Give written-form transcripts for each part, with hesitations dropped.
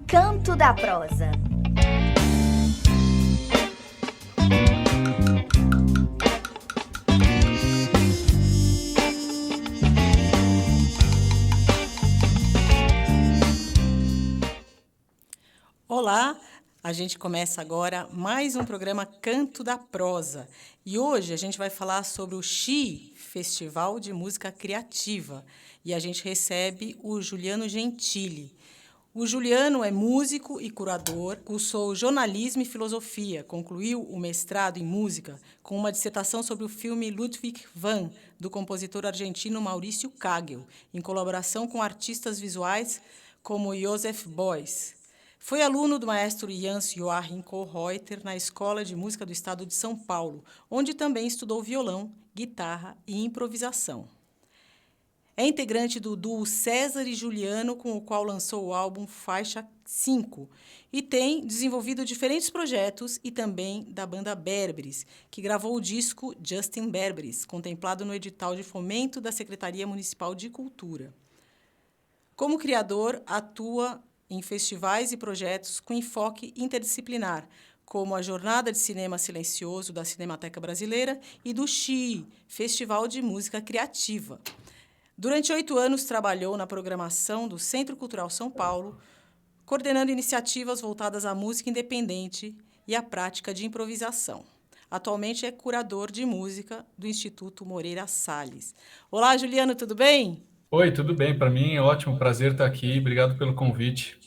Canto da Prosa. Olá, a gente começa agora mais um programa Canto da Prosa. E hoje a gente vai falar sobre o XI, Festival de Música Criativa. E a gente recebe o Juliano Gentili. O Juliano é músico e curador, cursou jornalismo e filosofia, concluiu o mestrado em música com uma dissertação sobre o filme Ludwig van, do compositor argentino Maurício Kagel, em colaboração com artistas visuais como Joseph Beuys. Foi aluno do maestro Jans Joachim Kohlreuter na Escola de Música do Estado de São Paulo, onde também estudou violão, guitarra e improvisação. É integrante do duo César e Juliano, com o qual lançou o álbum Faixa 5, e tem desenvolvido diferentes projetos e também da banda Berberis, que gravou o disco Justin Berberis, contemplado no edital de fomento da Secretaria Municipal de Cultura. Como criador, atua em festivais e projetos com enfoque interdisciplinar, como a Jornada de Cinema Silencioso da Cinemateca Brasileira e do XI, Festival de Música Criativa. Durante 8 anos, trabalhou na programação do Centro Cultural São Paulo, coordenando iniciativas voltadas à música independente e à prática de improvisação. Atualmente é curador de música do Instituto Moreira Salles. Olá, Juliano, tudo bem? Oi, tudo bem? Para mim é ótimo, prazer estar aqui. Obrigado pelo convite.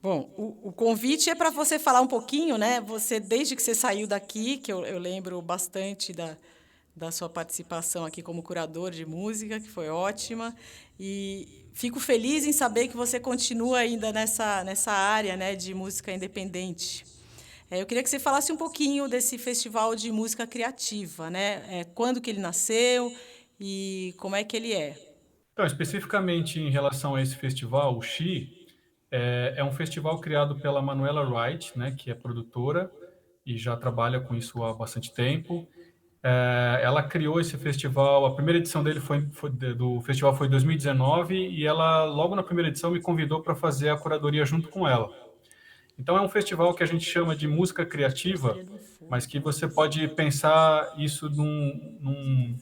Bom, o convite é para você falar um pouquinho, né? Você, desde que você saiu daqui, que eu lembro bastante da sua participação aqui como curador de música, que foi ótima, e fico feliz em saber que você continua ainda nessa área, né, de música independente. Eu queria que você falasse um pouquinho desse festival de música criativa, né? Quando que ele nasceu e como é que ele é? Então, especificamente em relação a esse festival, o Xi, é um festival criado pela Manuela Wright, né, que é produtora e já trabalha com isso há bastante tempo. Ela criou esse festival, a primeira edição dele do festival foi em 2019 e ela, logo na primeira edição, me convidou para fazer a curadoria junto com ela. Então, é um festival que a gente chama de música criativa, Gostaria de um mas fone, que talvez. você pode pensar isso num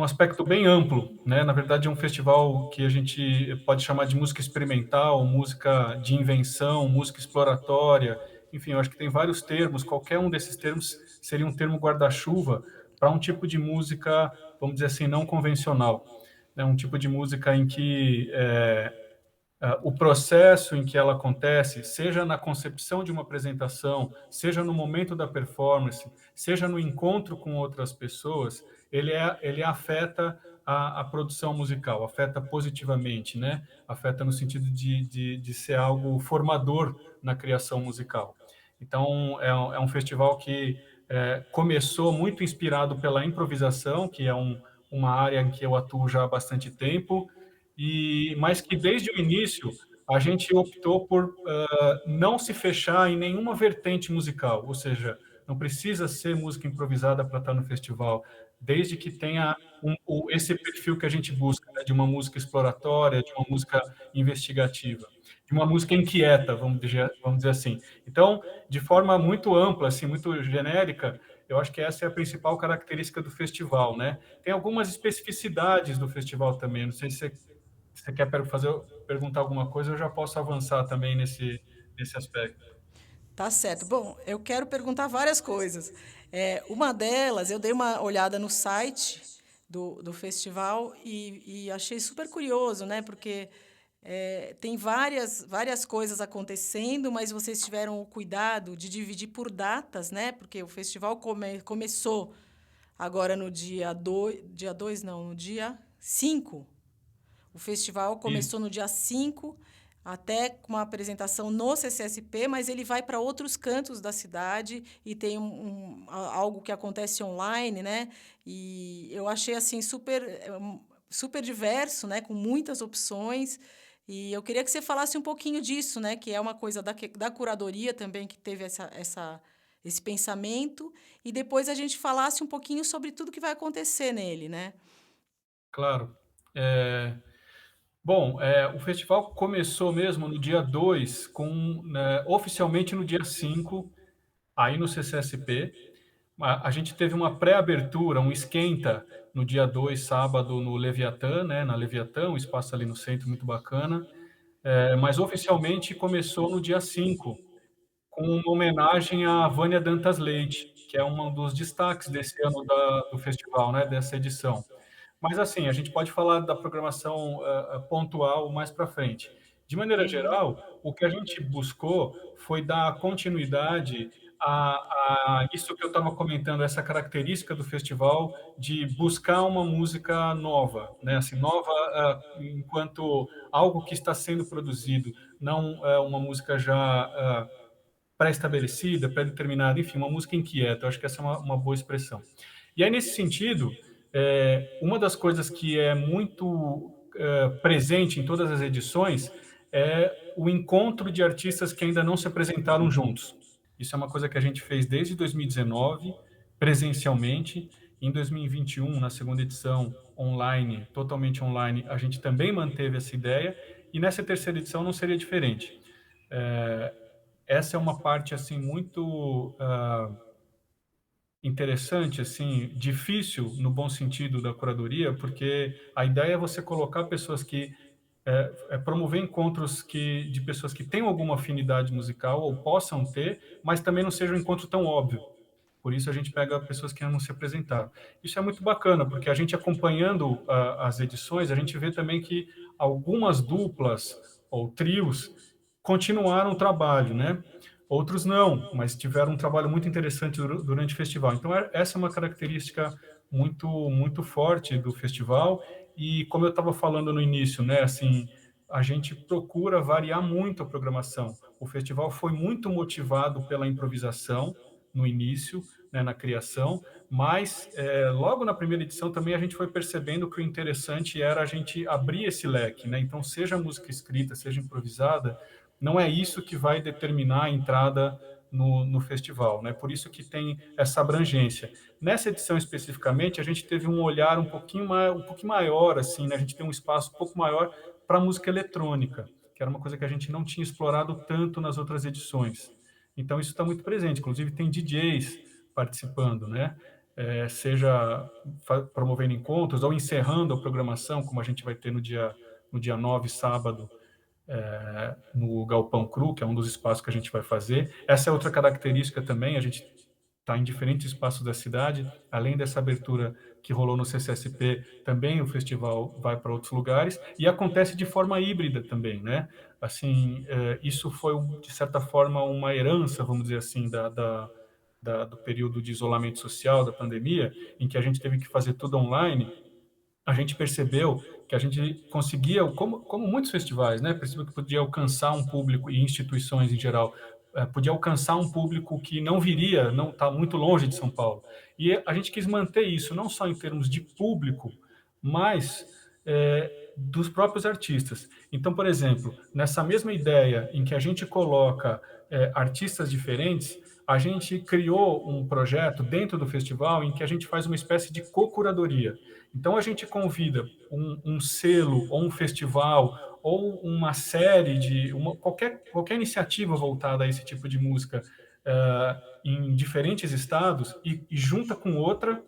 aspecto bem amplo, né? Na verdade, é um festival que a gente pode chamar de música experimental, música de invenção, música exploratória. Enfim, eu acho que tem vários termos. Qualquer um desses termos seria um termo guarda-chuva para um tipo de música, vamos dizer assim, não convencional. É um tipo de música em que o processo em que ela acontece, seja na concepção de uma apresentação, seja no momento da performance, seja no encontro com outras pessoas, ele afeta a produção musical, afeta positivamente, né? Afeta no sentido de ser algo formador na criação musical. Então, é um festival que começou muito inspirado pela improvisação, que é uma área em que eu atuo já há bastante tempo, mas que desde o início a gente optou por não se fechar em nenhuma vertente musical, ou seja, não precisa ser música improvisada para estar no festival, desde que tenha esse perfil que a gente busca, né, de uma música exploratória, de uma música investigativa, de uma música inquieta, vamos dizer assim. Então, de forma muito ampla, assim, muito genérica, eu acho que essa é a principal característica do festival, né? Tem algumas especificidades do festival também. Não sei se você quer perguntar alguma coisa, eu já posso avançar também nesse aspecto. Tá certo. Bom, eu quero perguntar várias coisas. Uma delas, eu dei uma olhada no site do festival e achei super curioso, né? Porque tem várias coisas acontecendo, mas vocês tiveram o cuidado de dividir por datas, né? Porque o festival começou agora no dia 2 não, no dia 5. O festival Isso. começou no dia 5, até com uma apresentação no CCSP, mas ele vai para outros cantos da cidade e tem algo que acontece online, né? E eu achei assim super diverso, né? Com muitas opções. E eu queria que você falasse um pouquinho disso, né? Que é uma coisa da curadoria também que teve esse pensamento. E depois a gente falasse um pouquinho sobre tudo que vai acontecer nele, né? Claro. Bom, o festival começou mesmo no dia 2, oficialmente no dia 5, aí no CCSP. A gente teve uma pré-abertura, um esquenta, no dia 2, sábado, no Leviatã, né, na Leviatã, um espaço ali no centro muito bacana. Mas oficialmente começou no dia 5, com uma homenagem à Vânia Dantas Leite, que é um dos destaques desse ano do festival, né, dessa edição. Mas assim, a gente pode falar da programação pontual mais para frente. De maneira Uhum. geral, o que a gente buscou foi dar continuidade a isso que eu estava comentando, essa característica do festival de buscar uma música nova, né? Assim, nova enquanto algo que está sendo produzido, não é uma música já pré-estabelecida, pré-determinada, enfim, uma música inquieta. Eu acho que essa é uma boa expressão. E aí, nesse sentido, uma das coisas que é muito presente em todas as edições é o encontro de artistas que ainda não se apresentaram juntos. Isso é uma coisa que a gente fez desde 2019, presencialmente. Em 2021, na segunda edição, online, totalmente online, a gente também manteve essa ideia. E nessa terceira edição não seria diferente. É, Essa é uma parte assim muito interessante, assim, difícil no bom sentido da curadoria, porque a ideia é você colocar pessoas que promover encontros de pessoas que têm alguma afinidade musical ou possam ter, mas também não seja um encontro tão óbvio. Por isso a gente pega pessoas que ainda não se apresentaram. Isso é muito bacana, porque a gente acompanhando as edições, a gente vê também que algumas duplas ou trios continuaram o trabalho, né? Outros não, mas tiveram um trabalho muito interessante durante o festival. Então, essa é uma característica muito forte do festival. E como eu estava falando no início, né, assim, a gente procura variar muito a programação. O festival foi muito motivado pela improvisação no início, né, na criação, mas logo na primeira edição também a gente foi percebendo que o interessante era a gente abrir esse leque, né? Então, seja música escrita, seja improvisada, não é isso que vai determinar a entrada no festival, né? Por isso que tem essa abrangência. Nessa edição especificamente, a gente teve um olhar um pouquinho maior, assim, né? A gente tem um espaço um pouco maior para música eletrônica, que era uma coisa que a gente não tinha explorado tanto nas outras edições. Então isso está muito presente. Inclusive tem DJs participando, né? Seja promovendo encontros ou encerrando a programação, como a gente vai ter no dia 9, sábado, no Galpão Cru, que é um dos espaços que a gente vai fazer. Essa é outra característica também, a gente está em diferentes espaços da cidade, além dessa abertura que rolou no CCSP, também o festival vai para outros lugares, e acontece de forma híbrida também, né? Assim, isso foi, de certa forma, uma herança, vamos dizer assim, do período de isolamento social, da pandemia, em que a gente teve que fazer tudo online. A gente percebeu que a gente conseguia, como muitos festivais, né, percebeu que podia alcançar um público, e instituições em geral, podia alcançar um público que não viria, não está muito longe de São Paulo. E a gente quis manter isso, não só em termos de público, mas dos próprios artistas. Então, por exemplo, nessa mesma ideia em que a gente coloca artistas diferentes, a gente criou um projeto dentro do festival em que a gente faz uma espécie de co-curadoria. Então a gente convida um selo ou um festival ou uma série qualquer iniciativa voltada a esse tipo de música em diferentes estados e junta com outra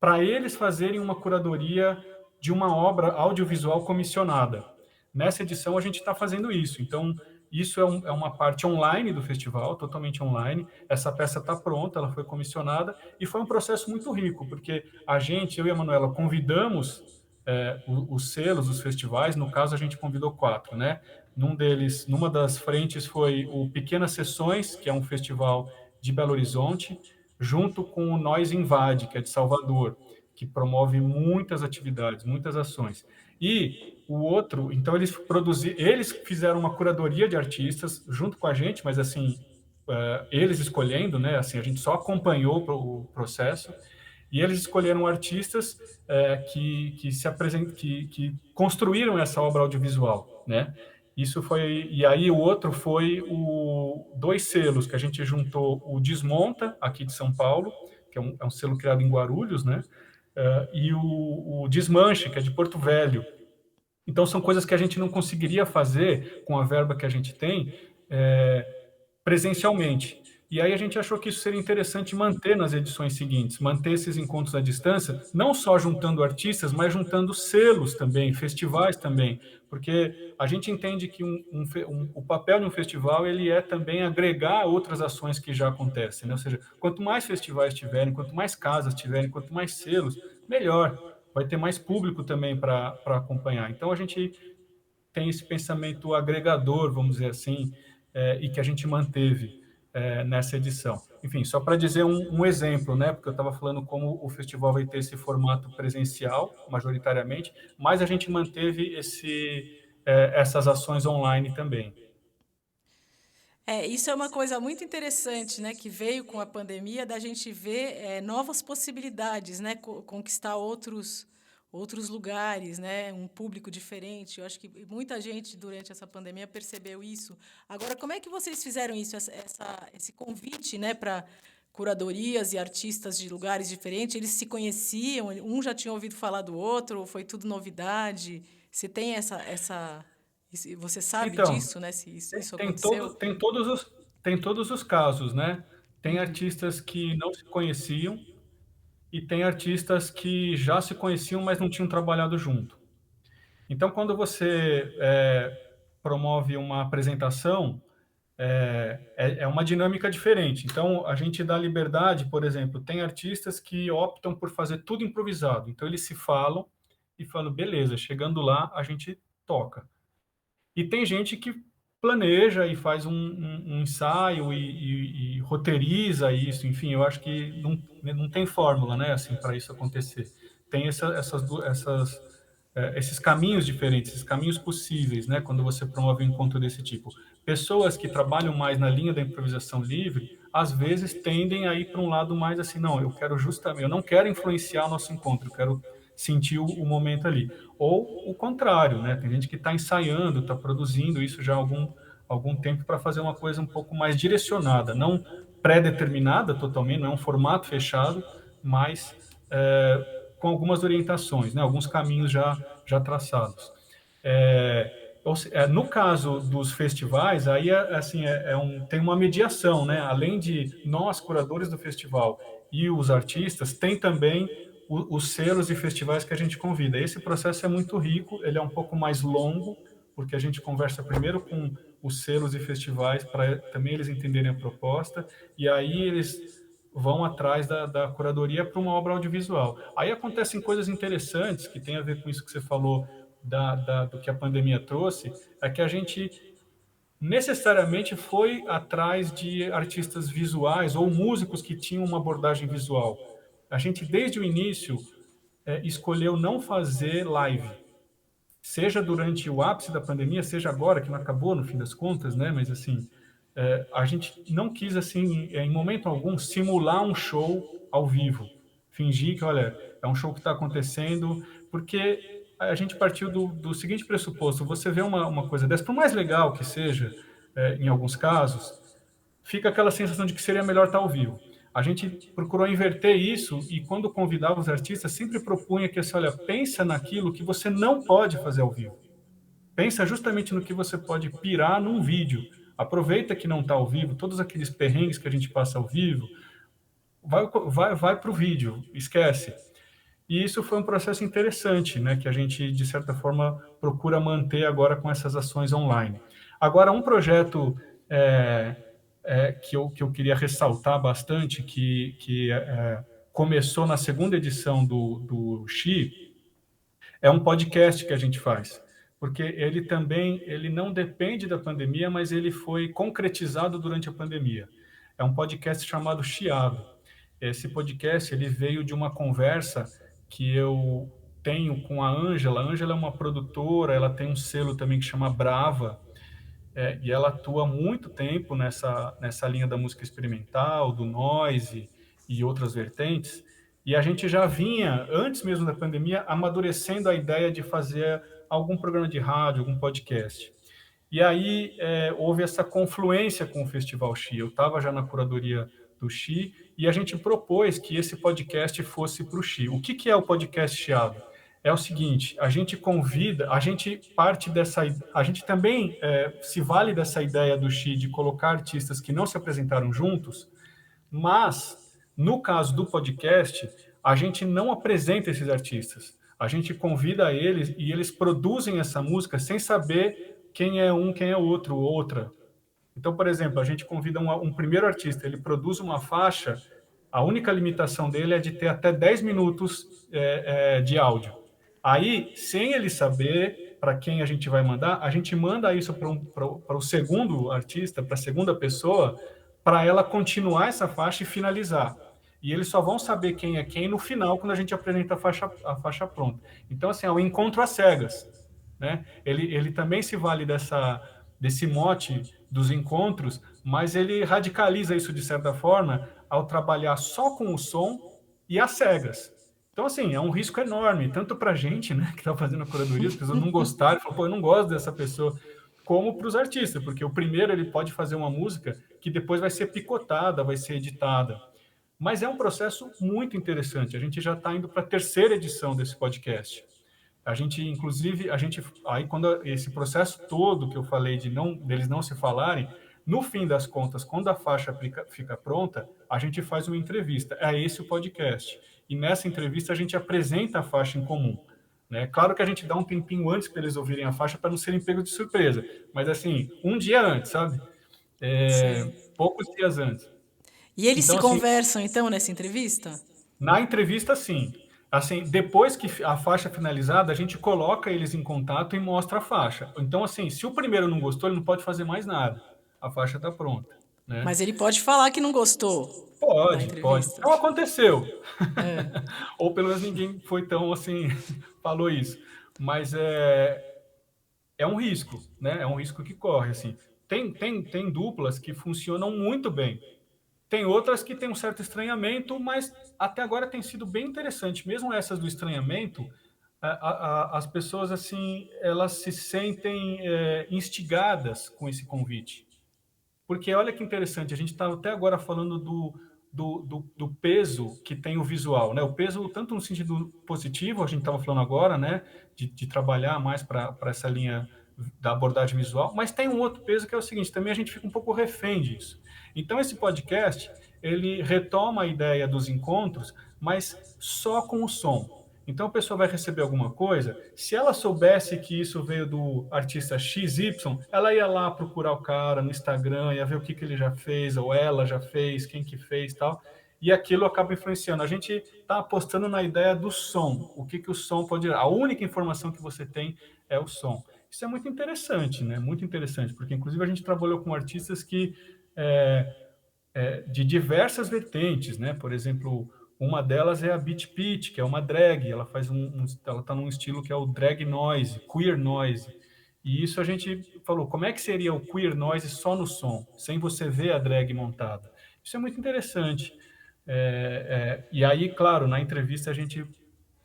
para eles fazerem uma curadoria de uma obra audiovisual comissionada. Nessa edição a gente está fazendo isso. Então isso é uma parte online do festival, totalmente online. Essa peça está pronta, ela foi comissionada e foi um processo muito rico, porque eu e a Manuela, convidamos os selos, os festivais. No caso, a gente convidou 4, né? Numa das frentes foi o Pequenas Sessões, que é um festival de Belo Horizonte, junto com o Nós Invade, que é de Salvador, que promove muitas atividades, muitas ações. E o outro, então eles fizeram uma curadoria de artistas junto com a gente, mas assim, eles escolhendo, né? Assim, a gente só acompanhou o processo e eles escolheram artistas que se apresentam, que construíram essa obra audiovisual, né? Isso foi, e aí o outro foi o dois selos que a gente juntou, o Desmonta aqui de São Paulo, que é um selo criado em Guarulhos, né? e o Desmanche, que é de Porto Velho. Então, são coisas que a gente não conseguiria fazer com a verba que a gente tem presencialmente. E aí a gente achou que isso seria interessante manter nas edições seguintes, manter esses encontros à distância, não só juntando artistas, mas juntando selos também, festivais também, porque a gente entende que o papel de um festival ele é também agregar outras ações que já acontecem, né? Ou seja, quanto mais festivais tiverem, quanto mais casas tiverem, quanto mais selos, melhor. Vai ter mais público também para acompanhar. Então a gente tem esse pensamento agregador, vamos dizer assim, e que a gente manteve nessa edição. Enfim, só para dizer um exemplo, né? Porque eu estava falando como o festival vai ter esse formato presencial, majoritariamente, mas a gente manteve essas ações online também. Isso é uma coisa muito interessante, né, que veio com a pandemia, da gente ver novas possibilidades, né, conquistar outros lugares, né, um público diferente. Eu acho que muita gente durante essa pandemia percebeu isso. Agora, como é que vocês fizeram isso, esse convite, né, para curadorias e artistas de lugares diferentes? Eles se conheciam? Um já tinha ouvido falar do outro? Ou foi tudo novidade? Você tem você sabe Então, disso, né? Se isso tem, aconteceu? tem todos os casos, né? Tem Uhum. artistas que não se conheciam e tem artistas que já se conheciam, mas não tinham trabalhado junto. Então, quando você promove uma apresentação, é uma dinâmica diferente. Então, a gente dá liberdade, por exemplo, tem artistas que optam por fazer tudo improvisado. Então, eles se falam e falam, beleza, chegando lá, a gente toca. E tem gente que planeja e faz um ensaio e roteiriza isso. Enfim, eu acho que não tem fórmula, né, assim, para isso acontecer. Tem esses caminhos diferentes, esses caminhos possíveis, né, quando você promove um encontro desse tipo. Pessoas que trabalham mais na linha da improvisação livre, às vezes tendem a ir para um lado mais assim, não, eu não quero influenciar o nosso encontro, eu quero sentir o momento ali. Ou o contrário, né? Tem gente que está ensaiando, está produzindo isso já há algum tempo para fazer uma coisa um pouco mais direcionada, não pré-determinada totalmente, não é um formato fechado, mas com algumas orientações, né? Alguns caminhos já traçados. No caso dos festivais, aí assim, tem uma mediação, né? Além de nós, curadores do festival, e os artistas, tem também os selos e festivais que a gente convida. Esse processo é muito rico, ele é um pouco mais longo, porque a gente conversa primeiro com os selos e festivais para também eles entenderem a proposta, e aí eles vão atrás da curadoria para uma obra audiovisual. Aí acontecem coisas interessantes que tem a ver com isso que você falou do que a pandemia trouxe, é que a gente necessariamente foi atrás de artistas visuais ou músicos que tinham uma abordagem visual. A gente, desde o início, escolheu não fazer live, seja durante o ápice da pandemia, seja agora, que não acabou no fim das contas, né? Mas assim, a gente não quis, assim, em momento algum, simular um show ao vivo. Fingir que, olha, é um show que está acontecendo, porque a gente partiu do seguinte pressuposto: você vê uma coisa dessa, por mais legal que seja, em alguns casos, fica aquela sensação de que seria melhor estar ao vivo. A gente procurou inverter isso e, quando convidava os artistas, sempre propunha que, assim, olha, pensa naquilo que você não pode fazer ao vivo. Pensa justamente no que você pode pirar num vídeo. Aproveita que não está ao vivo, todos aqueles perrengues que a gente passa ao vivo, vai para o vídeo, esquece. E isso foi um processo interessante, né, que a gente, de certa forma, procura manter agora com essas ações online. Agora, um projeto que eu queria ressaltar bastante, que começou na segunda edição do XI, é um podcast que a gente faz, porque ele não depende da pandemia, mas ele foi concretizado durante a pandemia. É um podcast chamado Chiado. Esse podcast ele veio de uma conversa que eu tenho com a Ângela. A Ângela é uma produtora, ela tem um selo também que chama Brava, e ela atua há muito tempo nessa linha da música experimental, do noise e outras vertentes. E a gente já vinha, antes mesmo da pandemia, amadurecendo a ideia de fazer algum programa de rádio, algum podcast. E aí houve essa confluência com o Festival Xi. Eu estava já na curadoria do Xi e a gente propôs que esse podcast fosse para o Xi. O que é o podcast Chiado? É o seguinte, a gente convida, a gente parte dessa, a gente também se vale dessa ideia do Xi de colocar artistas que não se apresentaram juntos, mas no caso do podcast, a gente não apresenta esses artistas. A gente convida eles e eles produzem essa música sem saber quem é um, quem é outro, outra. Então, por exemplo, a gente convida um primeiro artista, ele produz uma faixa, a única limitação dele é de ter até 10 minutos de áudio. Aí, sem ele saber para quem a gente vai mandar, a gente manda isso para o segundo artista, para a segunda pessoa, para ela continuar essa faixa e finalizar. E eles só vão saber quem é quem no final, quando a gente apresenta a faixa pronta. Então, assim, é um encontro às cegas. Né? Ele também se vale desse mote dos encontros, mas ele radicaliza isso de certa forma ao trabalhar só com o som e às cegas. Então, assim, é um risco enorme, tanto para a gente, né, que está fazendo a curadoria, as pessoas não gostarem, falam, pô, eu não gosto dessa pessoa, como para os artistas, porque o primeiro ele pode fazer uma música que depois vai ser picotada, vai ser editada. Mas é um processo muito interessante. A gente já está indo para a terceira edição desse podcast. A gente, inclusive, aí quando esse processo todo que eu falei deles não se falarem, no fim das contas, quando a faixa fica pronta, a gente faz uma entrevista. É esse o podcast. E nessa entrevista a gente apresenta a faixa em comum. Né? Claro que a gente dá um tempinho antes para eles ouvirem a faixa para não serem pegos de surpresa. Mas assim, um dia antes, sabe? Sei. Poucos dias antes. E eles Então, se assim, conversam, então, nessa entrevista? na entrevista, sim. Assim, depois que a faixa é finalizada, a gente coloca eles em contato e mostra a faixa. Então, assim, se o primeiro não gostou, ele não pode fazer mais nada. A faixa está pronta, né? Mas ele pode falar que não gostou na Pode, pode. entrevista. Não aconteceu. É. Ou pelo menos ninguém foi tão assim, falou isso. Mas é um risco, né? É um risco que corre, assim. Tem duplas que funcionam muito bem. Tem outras que têm um certo estranhamento, mas até agora tem sido bem interessante. Mesmo essas do estranhamento, as pessoas assim, elas se sentem instigadas com esse convite. Porque olha que interessante, a gente estava até agora falando do peso que tem o visual, né? O peso tanto no sentido positivo, a gente estava falando agora, né? De trabalhar mais para essa linha da abordagem visual, mas tem um outro peso que é o seguinte, também a gente fica um pouco refém disso. Então esse podcast, ele retoma a ideia dos encontros, mas só com o som. Então a pessoa vai receber alguma coisa, se ela soubesse que isso veio do artista XY, ela ia lá procurar o cara no Instagram, ia ver o que ele já fez, ou ela já fez, quem que fez tal, e aquilo acaba influenciando. A gente está apostando na ideia do som, o que o som pode... A única informação que você tem é o som. Isso é muito interessante, né? Muito interessante, porque inclusive a gente trabalhou com artistas que de diversas vertentes, né? Por exemplo, uma delas é a Beat Pit, que é uma drag. Ela faz ela está num estilo que é o drag noise, queer noise. E isso a gente falou, como é que seria o queer noise só no som, sem você ver a drag montada? Isso é muito interessante. E aí, claro, na entrevista a gente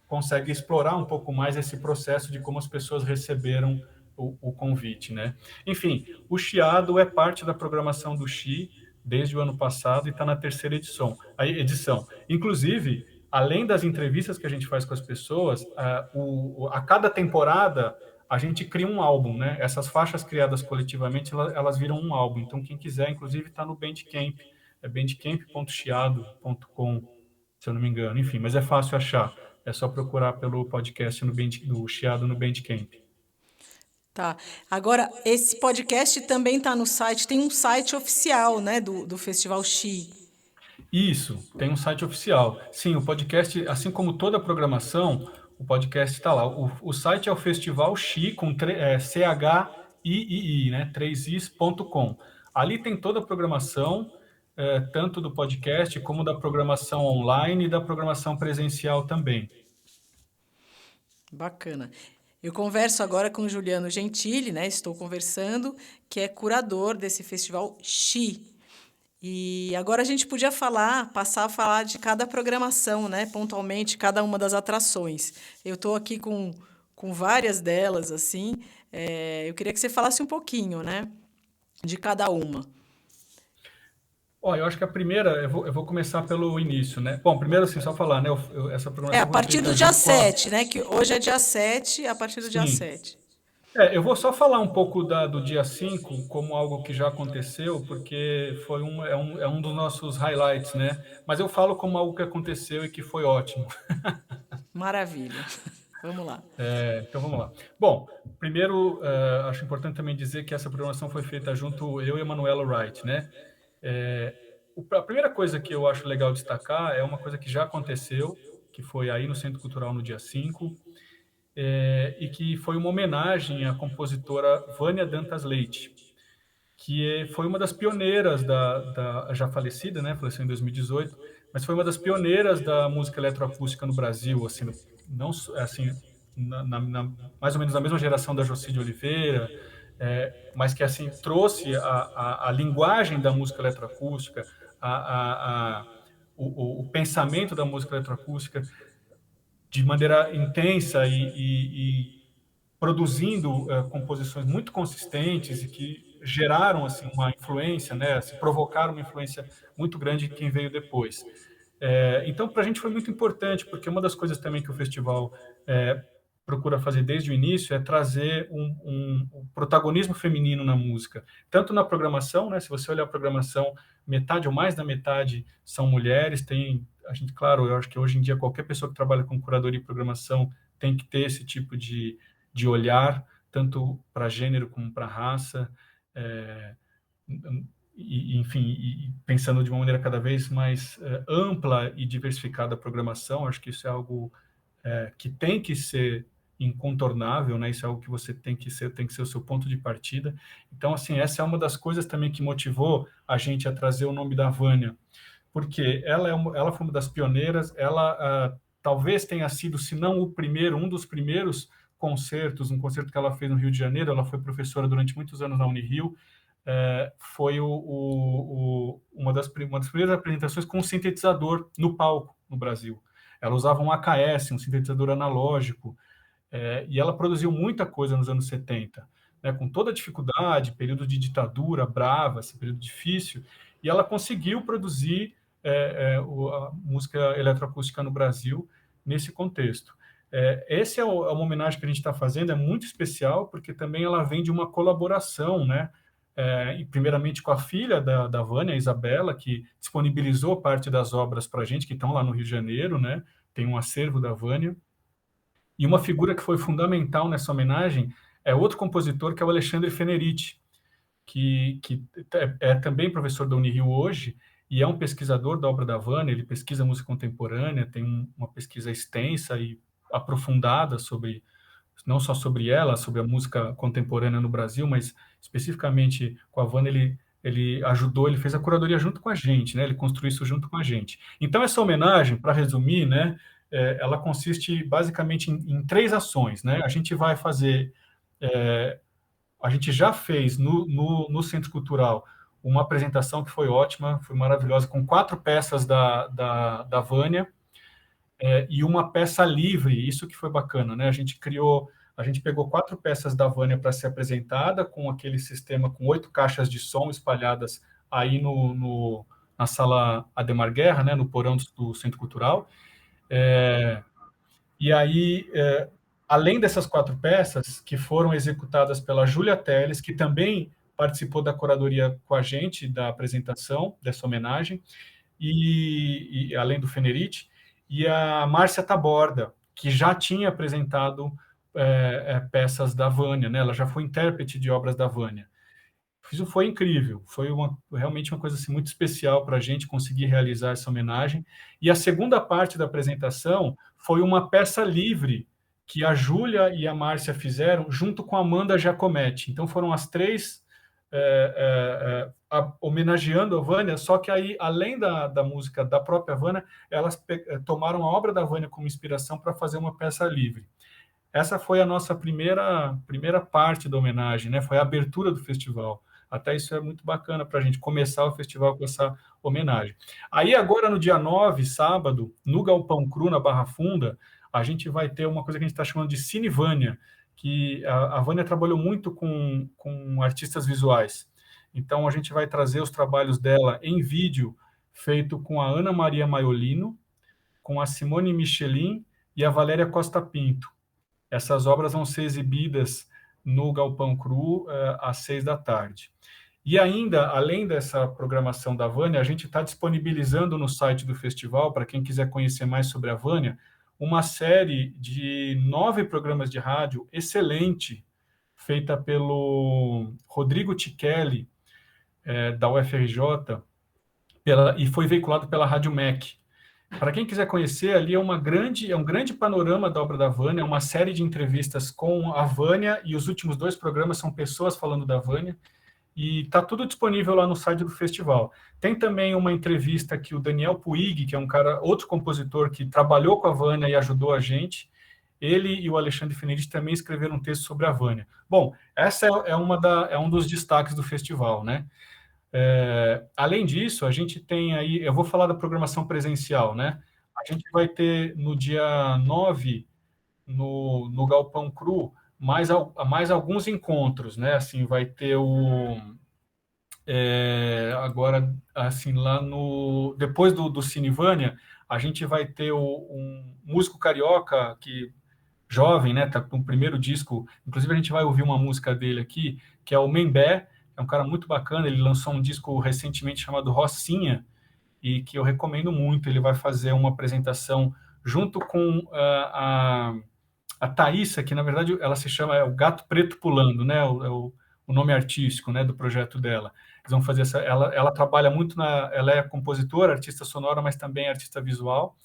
consegue explorar um pouco mais esse processo de como as pessoas receberam o convite, né? Enfim, o Chiado é parte da programação do Xi desde o ano passado e está na terceira edição. Inclusive, além das entrevistas que a gente faz com as pessoas, a cada temporada a gente cria um álbum, né? Essas faixas criadas coletivamente, elas viram um álbum. Então, quem quiser, inclusive, está no Bandcamp. É bandcamp.chiado.com, se eu não me engano. Enfim, mas é fácil achar. É só procurar pelo podcast do Chiado no Bandcamp. Tá. Agora, esse podcast também está no site, tem um site oficial, né, do Festival Xi. Isso, tem um site oficial. Sim, o podcast, assim como toda a programação, o podcast está lá. O site é o Festival Xi, com CHIII, né, 3is.com. Ali tem toda a programação, tanto do podcast como da programação online e da programação presencial também. Bacana. Eu converso agora com o Juliano Gentili, né? Estou conversando, que é curador desse festival Xi. E agora a gente podia passar a falar de cada programação, né? Pontualmente, cada uma das atrações. Eu estou aqui com várias delas, assim. Eu queria que você falasse um pouquinho, né? De cada uma. Ó, eu acho que a primeira, eu vou começar pelo início, né? Bom, primeiro, assim, só falar, né? Essa É, a programação foi partir do feita dia junto com a. 7, né? Que hoje é dia 7, a partir do dia Sim. 7. Eu vou só falar um pouco do dia 5 como algo que já aconteceu, porque é um dos nossos highlights, né? Mas eu falo como algo que aconteceu e que foi ótimo. Maravilha. Vamos lá. Então vamos lá. Bom, primeiro, acho importante também dizer que essa programação foi feita junto eu e a Manuela Wright, né? É, a primeira coisa que eu acho legal destacar é uma coisa que já aconteceu, que foi aí no Centro Cultural no dia 5, e que foi uma homenagem à compositora Vânia Dantas Leite, que foi uma das pioneiras já falecida, né? Faleceu em 2018, mas foi uma das pioneiras da música eletroacústica no Brasil, assim, não assim, mais ou menos na mesma geração da Jocy de Oliveira, mas que assim trouxe a linguagem da música eletroacústica, o pensamento da música eletroacústica de maneira intensa e produzindo composições muito consistentes e que geraram assim uma influência, né, se provocaram uma influência muito grande em quem veio depois. Então, para a gente foi muito importante, porque uma das coisas também que o festival procura fazer desde o início é trazer um protagonismo feminino na música, tanto na programação, né? Se você olhar a programação, metade ou mais da metade são mulheres. Tem a gente, claro, eu acho que hoje em dia qualquer pessoa que trabalha com curadoria e programação tem que ter esse tipo de olhar, tanto para gênero como para raça. É, Enfim, pensando de uma maneira cada vez mais ampla e diversificada a programação, acho que isso é algo que tem que ser incontornável, né? Isso é algo que você tem que ser o seu ponto de partida. Então, assim, essa é uma das coisas também que motivou a gente a trazer o nome da Vânia, porque ela foi uma das pioneiras, ela talvez tenha sido, se não o primeiro, um dos primeiros concertos, um concerto que ela fez no Rio de Janeiro. Ela foi professora durante muitos anos na Unirio. Foi uma das primeiras apresentações com um sintetizador no palco no Brasil. Ela usava um AKS, um sintetizador analógico, e ela produziu muita coisa nos anos 70, né, com toda a dificuldade, período de ditadura brava, esse período difícil, e ela conseguiu produzir a música eletroacústica no Brasil nesse contexto. Esse é uma homenagem que a gente está fazendo, é muito especial, porque também ela vem de uma colaboração, né, e primeiramente com a filha da Vânia, a Isabela, que disponibilizou parte das obras para a gente, que estão lá no Rio de Janeiro, né, tem um acervo da Vânia. E uma figura que foi fundamental nessa homenagem é outro compositor, que é o Alexandre Feneritti, que é também professor da Unirio hoje e é um pesquisador da obra da Vânia. Ele pesquisa música contemporânea, tem uma pesquisa extensa e aprofundada sobre, não só sobre ela, sobre a música contemporânea no Brasil, mas especificamente com a Vânia. Ele ajudou, ele fez a curadoria junto com a gente, né? Ele construiu isso junto com a gente. Então, essa homenagem, para resumir, né, ela consiste basicamente em três ações, né? A gente vai fazer, a gente já fez no Centro Cultural uma apresentação que foi ótima, foi maravilhosa, com 4 peças da Vânia, e uma peça livre. Isso que foi bacana, né? A gente pegou 4 peças da Vânia para ser apresentada, com aquele sistema com 8 caixas de som espalhadas aí na sala Ademar Guerra, né? No porão do Centro Cultural. E aí, além dessas 4 peças, que foram executadas pela Júlia Teles, que também participou da curadoria com a gente, da apresentação, dessa homenagem, e além do Feneritti, e a Márcia Taborda, que já tinha apresentado peças da Vânia, né? Ela já foi intérprete de obras da Vânia. Isso foi incrível, foi realmente uma coisa assim, muito especial para a gente conseguir realizar essa homenagem. E a segunda parte da apresentação foi uma peça livre que a Júlia e a Márcia fizeram junto com a Amanda Giacometti. Então foram as três homenageando a Vânia, só que aí, além da música da própria Vânia, elas tomaram a obra da Vânia como inspiração para fazer uma peça livre. Essa foi a nossa primeira parte da homenagem, né? Foi a abertura do festival. Até isso é muito bacana para a gente começar o festival com essa homenagem. Aí agora, no dia 9, sábado, no Galpão Cru, na Barra Funda, a gente vai ter uma coisa que a gente está chamando de Cinevânia, que a Vânia trabalhou muito com artistas visuais. Então, a gente vai trazer os trabalhos dela em vídeo, feito com a Ana Maria Maiolino, com a Simone Michelin e a Valéria Costa Pinto. Essas obras vão ser exibidas no Galpão Cru às 6 da tarde. E ainda, além dessa programação da Vânia, a gente está disponibilizando no site do festival, para quem quiser conhecer mais sobre a Vânia, uma série de 9 programas de rádio excelente, feita pelo Rodrigo Tichelli, da UFRJ, e foi veiculado pela Rádio MEC. Para quem quiser conhecer, ali é um grande panorama da obra da Vânia, é uma série de entrevistas com a Vânia, e os últimos 2 programas são pessoas falando da Vânia, e está tudo disponível lá no site do festival. Tem também uma entrevista que o Daniel Puig, que é outro compositor que trabalhou com a Vânia e ajudou a gente, ele e o Alexandre Fenerich também escreveram um texto sobre a Vânia. Bom, essa é um dos destaques do festival, né? Além disso, a gente tem aí, eu vou falar da programação presencial, né? A gente vai ter no dia 9, no Galpão Cru, mais alguns encontros, né? Assim, vai ter agora, assim, depois do Cinevânia, a gente vai ter um músico carioca jovem, né? Tá com o primeiro disco. Inclusive, a gente vai ouvir uma música dele aqui, que é o Membé. É um cara muito bacana. Ele lançou um disco recentemente chamado Rocinha, e que eu recomendo muito. Ele vai fazer uma apresentação junto com a Thaísa, que na verdade ela se chama o Gato Preto Pulando, né? O nome artístico, né, do projeto dela. Eles vão fazer ela trabalha muito ela é compositora, artista sonora, mas também artista visual.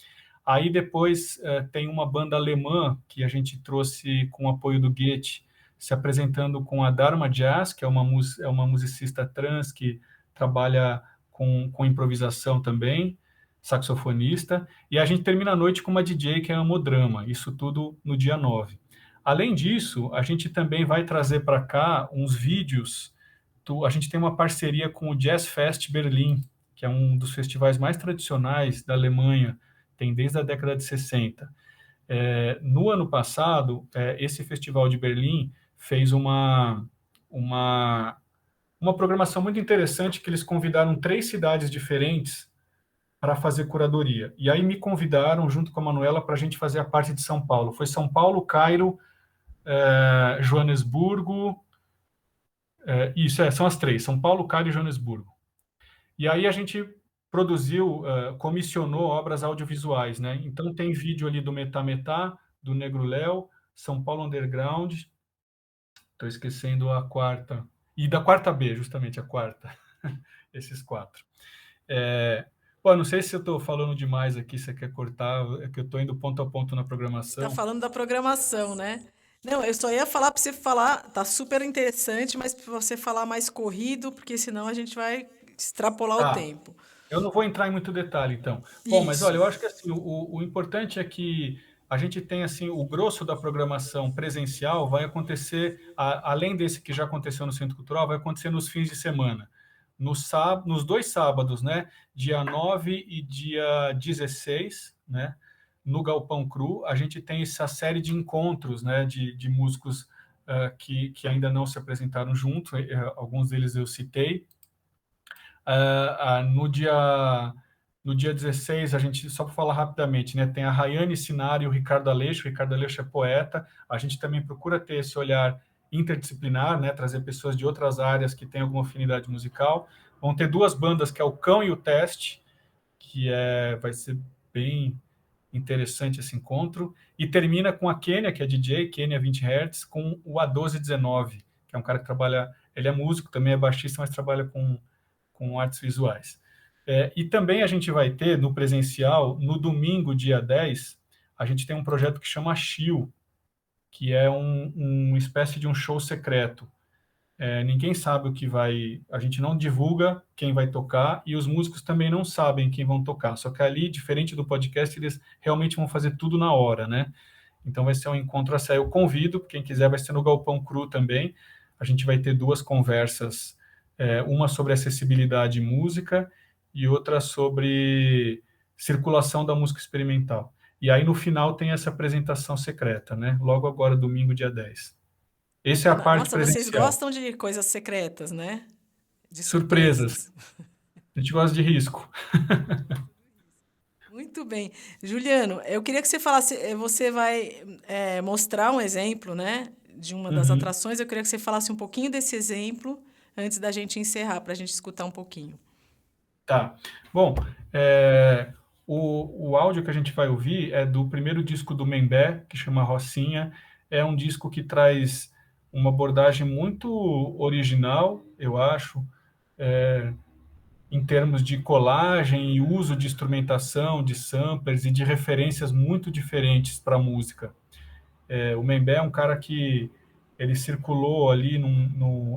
Aí depois tem uma banda alemã que a gente trouxe com o apoio do Goethe, se apresentando com a Dharma Jazz, que é uma musicista trans que trabalha com improvisação também, saxofonista, e a gente termina a noite com uma DJ que é a Amodrama, isso tudo no dia 9. Além disso, a gente também vai trazer para cá uns vídeos, a gente tem uma parceria com o Jazz Fest Berlim, que é um dos festivais mais tradicionais da Alemanha, tem desde a década de 60. No ano passado, esse festival de Berlim fez uma programação muito interessante, que eles convidaram 3 cidades diferentes para fazer curadoria. E aí me convidaram, junto com a Manuela, para a gente fazer a parte de São Paulo. Foi São Paulo, Cairo, Joanesburgo... são as 3, São Paulo, Cairo e Joanesburgo. E aí a gente comissionou obras audiovisuais, né? Então tem vídeo ali do Metá Metá, do Negro Léo, São Paulo Underground, estou esquecendo a quarta, e da quarta B, justamente a quarta, esses 4. Não sei se eu estou falando demais aqui, você quer cortar, é que eu estou indo ponto a ponto na programação. Está falando da programação, né? Não, eu só ia falar para você falar, tá super interessante, mas para você falar mais corrido, porque senão a gente vai extrapolar o tempo. Eu não vou entrar em muito detalhe, então. Bom, mas olha, Isso. eu acho que assim, o importante é que a gente tem assim, o grosso da programação presencial vai acontecer, além desse que já aconteceu no Centro Cultural, vai acontecer nos fins de semana. Nos 2 sábados, né? Dia 9 e dia 16, né? No Galpão Cru, a gente tem essa série de encontros, né? De músicos que ainda não se apresentaram junto, alguns deles eu citei. No dia 16, a gente, só para falar rapidamente, né, tem a Rayane Sinari e o Ricardo Aleixo. O Ricardo Aleixo é poeta. A gente também procura ter esse olhar interdisciplinar, né, trazer pessoas de outras áreas que têm alguma afinidade musical. Vão ter 2 bandas, que é o Cão e o Teste, que vai ser bem interessante esse encontro. E termina com a Kênia, que é DJ, Kênia 20 Hz, com o A1219, que é um cara que trabalha, ele é músico, também é baixista, mas trabalha com artes visuais. E também a gente vai ter, no presencial, no domingo, dia 10, a gente tem um projeto que chama Chill, que é uma espécie de um show secreto. Ninguém sabe o que vai... A gente não divulga quem vai tocar, e os músicos também não sabem quem vão tocar. Só que ali, diferente do podcast, eles realmente vão fazer tudo na hora, né? Então vai ser um encontro a sério. Eu convido, quem quiser, vai ser no Galpão Cru também. A gente vai ter 2 conversas, uma sobre acessibilidade e música, e outra sobre circulação da música experimental. E aí, no final, tem essa apresentação secreta, né? Logo agora, domingo, dia 10. Essa é a parte Nossa, vocês presencial. gostam de coisas secretas, né? de Surpresas. A gente gosta de risco. Muito bem. Juliano, eu queria que você falasse, você vai mostrar um exemplo, né, de uma das Uhum. atrações. Eu queria que você falasse um pouquinho desse exemplo antes da gente encerrar, para a gente escutar um pouquinho. Tá. Bom, é, o áudio que a gente vai ouvir é do primeiro disco do Membé, que chama Rocinha. É um disco que traz uma abordagem muito original, eu acho, em termos de colagem e uso de instrumentação, de samplers e de referências muito diferentes para a música. O Membé é um cara que ele circulou ali,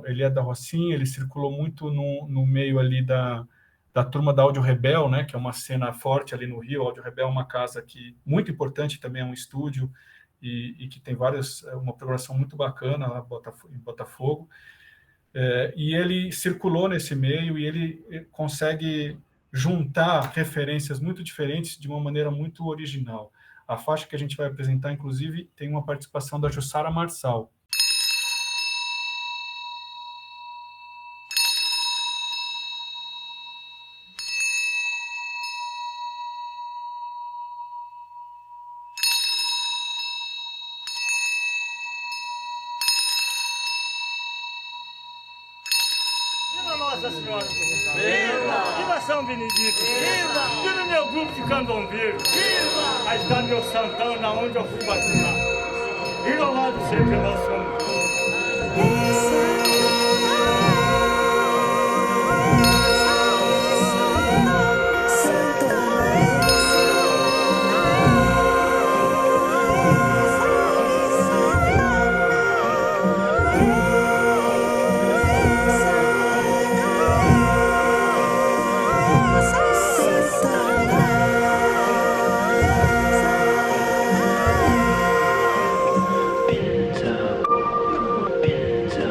ele é da Rocinha, ele circulou muito no meio ali da turma da Áudio Rebel, né, que é uma cena forte ali no Rio. A Áudio Rebel é uma casa que muito importante também, é um estúdio e que tem uma programação muito bacana lá em Botafogo. E ele circulou nesse meio e ele consegue juntar referências muito diferentes de uma maneira muito original. A faixa que a gente vai apresentar, inclusive, tem uma participação da Jussara Marçal. Viva Nossa Senhora do Rosário! Viva! Viva São Benedito! Viva! Viva meu grupo de candombeiro! Viva! Aí está meu Santana, onde eu fui batizado. E louvado seja nosso Senhor! Benza,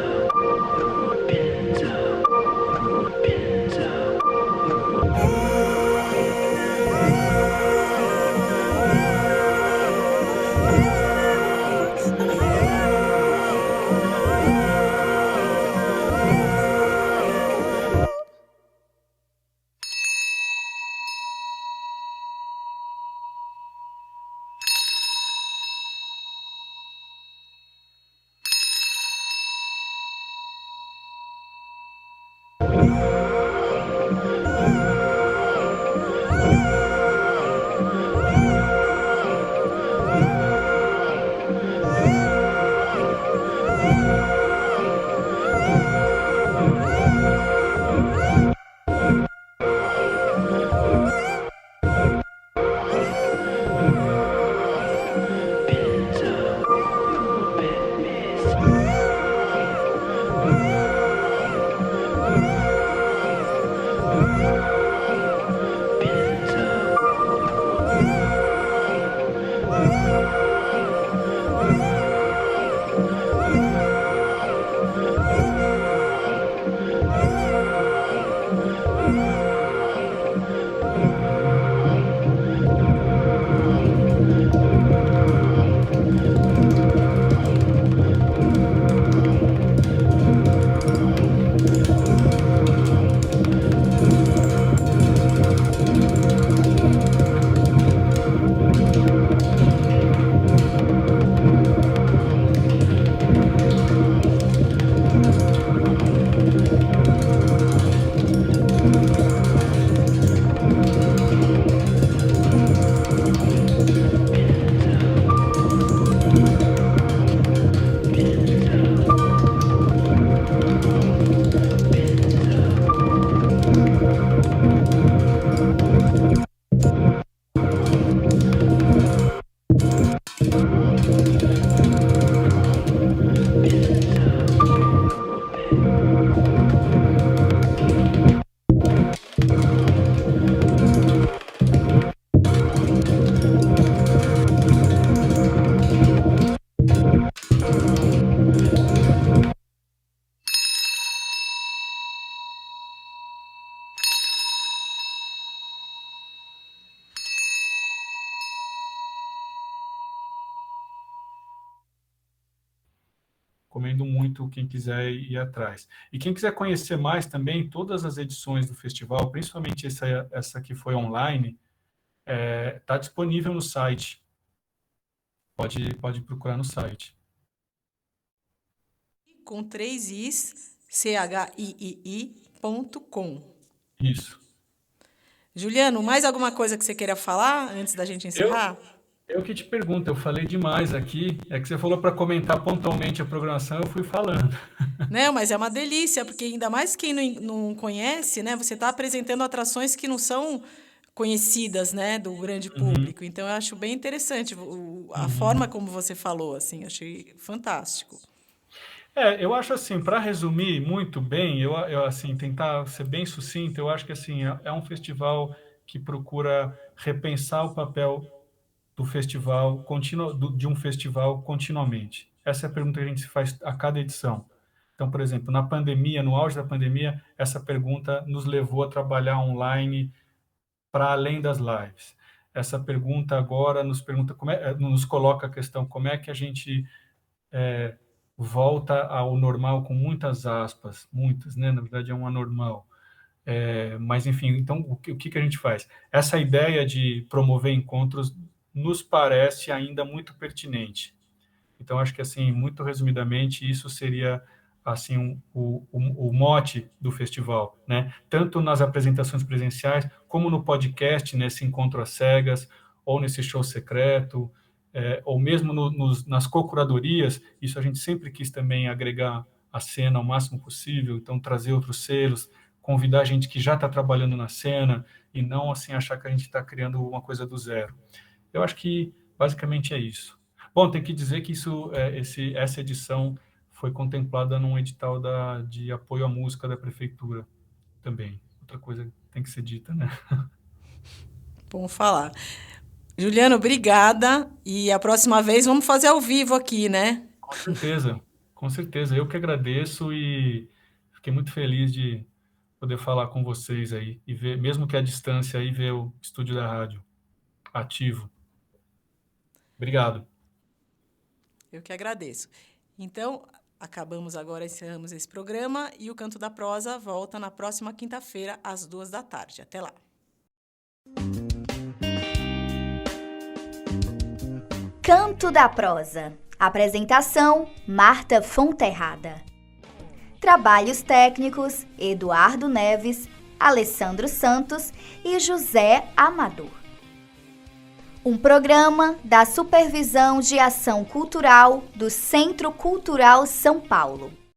Recomendo muito quem quiser ir atrás. E quem quiser conhecer mais também, todas as edições do festival, principalmente essa que foi online, está disponível no site. Pode procurar no site. Com 3 Is, CHIII.com. Isso. Juliano, mais alguma coisa que você queira falar antes da gente encerrar? Eu que te pergunto, eu falei demais aqui, é que você falou para comentar pontualmente a programação, eu fui falando. Não, mas é uma delícia, porque ainda mais quem não conhece, né? Você está apresentando atrações que não são conhecidas, né, do grande público. Então, eu acho bem interessante a forma como você falou, assim, achei fantástico. Eu acho assim, para resumir muito bem, eu assim, tentar ser bem sucinto, eu acho que assim, é um festival que procura repensar o papel do festival, de um festival continuamente. Essa é a pergunta que a gente se faz a cada edição. Então, por exemplo, na pandemia, no auge da pandemia, essa pergunta nos levou a trabalhar online para além das lives. Essa pergunta agora nos coloca a questão como é que a gente volta ao normal com muitas aspas, muitas, né? Na verdade é um anormal. Mas, enfim, então o que a gente faz? Essa ideia de promover encontros nos parece ainda muito pertinente. Então, acho que, assim, muito resumidamente, isso seria assim o mote do festival, né? Tanto nas apresentações presenciais, como no podcast, nesse encontro às cegas, ou nesse show secreto, ou mesmo nas co-curadorias. Isso a gente sempre quis também agregar a cena ao máximo possível, então trazer outros selos, convidar gente que já está trabalhando na cena e não assim achar que a gente está criando uma coisa do zero. Eu acho que basicamente é isso. Bom, tem que dizer que essa edição foi contemplada num edital de apoio à música da prefeitura também. Outra coisa que tem que ser dita, né? Bom falar. Juliano, obrigada. E a próxima vez vamos fazer ao vivo aqui, né? Com certeza, com certeza. Eu que agradeço e fiquei muito feliz de poder falar com vocês aí e ver, mesmo que à distância, aí ver o estúdio da rádio ativo. Obrigado. Eu que agradeço. Então, encerramos esse programa e o Canto da Prosa volta na próxima quinta-feira, às 14h. Até lá. Canto da Prosa. Apresentação: Marta Fonterrada. Trabalhos técnicos: Eduardo Neves, Alessandro Santos e José Amador. Um programa da Supervisão de Ação Cultural do Centro Cultural São Paulo.